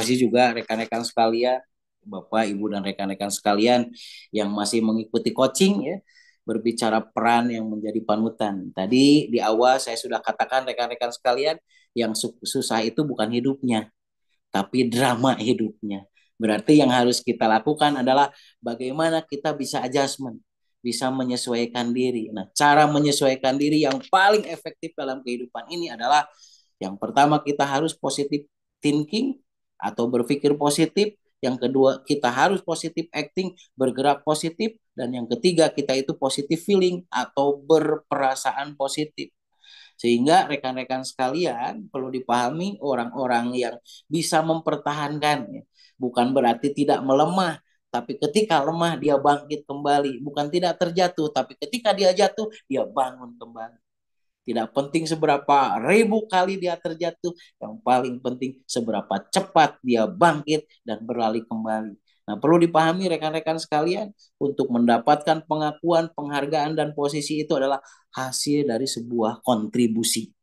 kasih juga rekan-rekan sekalian, Bapak, Ibu, dan rekan-rekan sekalian yang masih mengikuti coaching ya, berbicara peran yang menjadi panutan. Tadi di awal saya sudah katakan rekan-rekan sekalian, yang susah itu bukan hidupnya, tapi drama hidupnya. Berarti yang harus kita lakukan adalah bagaimana kita bisa adjustment, bisa menyesuaikan diri. Nah, cara menyesuaikan diri yang paling efektif dalam kehidupan ini adalah yang pertama kita harus positive thinking atau berpikir positif. Yang kedua kita harus positive acting, bergerak positif. Dan yang ketiga kita itu positive feeling atau berperasaan positif. Sehingga rekan-rekan sekalian perlu dipahami orang-orang yang bisa mempertahankan ya. Bukan berarti tidak melemah, tapi ketika lemah dia bangkit kembali. Bukan tidak terjatuh, tapi ketika dia jatuh dia bangun kembali. Tidak penting seberapa ribu kali dia terjatuh, yang paling penting seberapa cepat dia bangkit dan berlari kembali. Nah, perlu dipahami rekan-rekan sekalian, untuk mendapatkan pengakuan, penghargaan, dan posisi itu adalah hasil dari sebuah kontribusi.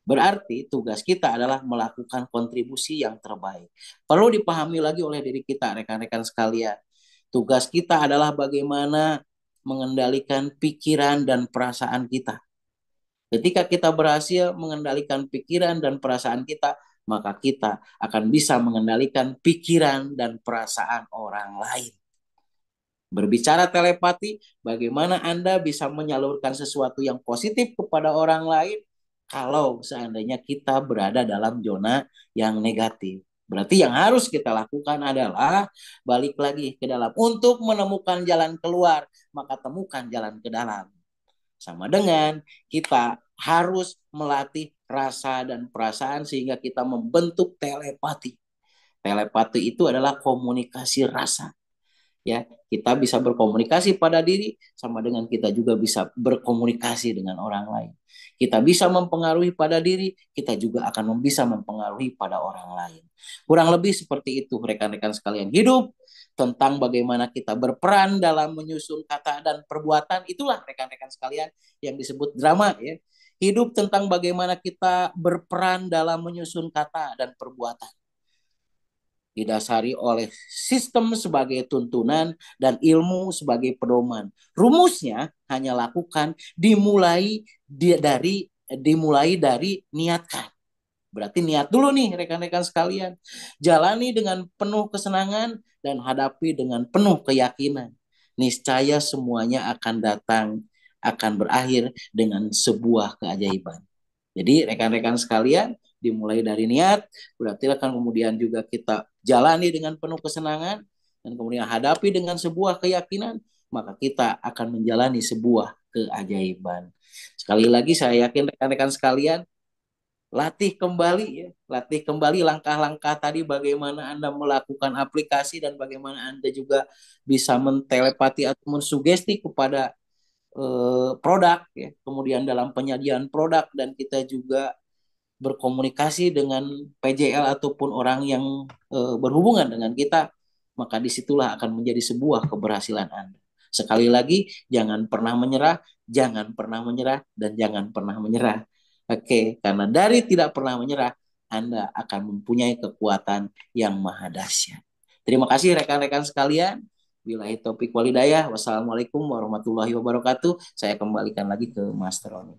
Berarti tugas kita adalah melakukan kontribusi yang terbaik. Perlu dipahami lagi oleh diri kita, rekan-rekan sekalian. Tugas kita adalah bagaimana mengendalikan pikiran dan perasaan kita. Ketika kita berhasil mengendalikan pikiran dan perasaan kita, maka kita akan bisa mengendalikan pikiran dan perasaan orang lain. Berbicara telepati, bagaimana Anda bisa menyalurkan sesuatu yang positif kepada orang lain kalau seandainya kita berada dalam zona yang negatif. Berarti yang harus kita lakukan adalah balik lagi ke dalam. Untuk menemukan jalan keluar, maka temukan jalan ke dalam. Sama dengan kita harus melatih rasa dan perasaan sehingga kita membentuk telepati. Telepati itu adalah komunikasi rasa. Ya, kita bisa berkomunikasi pada diri sama dengan kita juga bisa berkomunikasi dengan orang lain. Kita bisa mempengaruhi pada diri, kita juga akan bisa mempengaruhi pada orang lain. Kurang lebih seperti itu rekan-rekan sekalian. Hidup tentang bagaimana kita berperan dalam menyusun kata dan perbuatan, itulah rekan-rekan sekalian yang disebut drama ya. Hidup tentang bagaimana kita berperan dalam menyusun kata dan perbuatan, didasari oleh sistem sebagai tuntunan dan ilmu sebagai pedoman. Rumusnya hanya lakukan, dimulai dari niatkan. Berarti niat dulu nih rekan-rekan sekalian. Jalani dengan penuh kesenangan dan hadapi dengan penuh keyakinan. Niscaya semuanya akan datang, akan berakhir dengan sebuah keajaiban. Jadi rekan-rekan sekalian, dimulai dari niat, berarti akan kemudian juga kita jalani dengan penuh kesenangan, dan kemudian hadapi dengan sebuah keyakinan, maka kita akan menjalani sebuah keajaiban. Sekali lagi saya yakin rekan-rekan sekalian, latih kembali ya, latih kembali langkah-langkah tadi, bagaimana Anda melakukan aplikasi dan bagaimana Anda juga bisa mentelepati atau mensugesti kepada produk ya, kemudian dalam penyajian produk, dan kita juga berkomunikasi dengan PJL ataupun orang yang berhubungan dengan kita, maka disitulah akan menjadi sebuah keberhasilan Anda. Sekali lagi, jangan pernah menyerah, jangan pernah menyerah, dan jangan pernah menyerah. Oke, karena dari tidak pernah menyerah, Anda akan mempunyai kekuatan yang maha dahsyat. Terima kasih rekan-rekan sekalian. Billahi taufiq walhidayah. Wassalamualaikum warahmatullahi wabarakatuh. Saya kembalikan lagi ke Master Oni.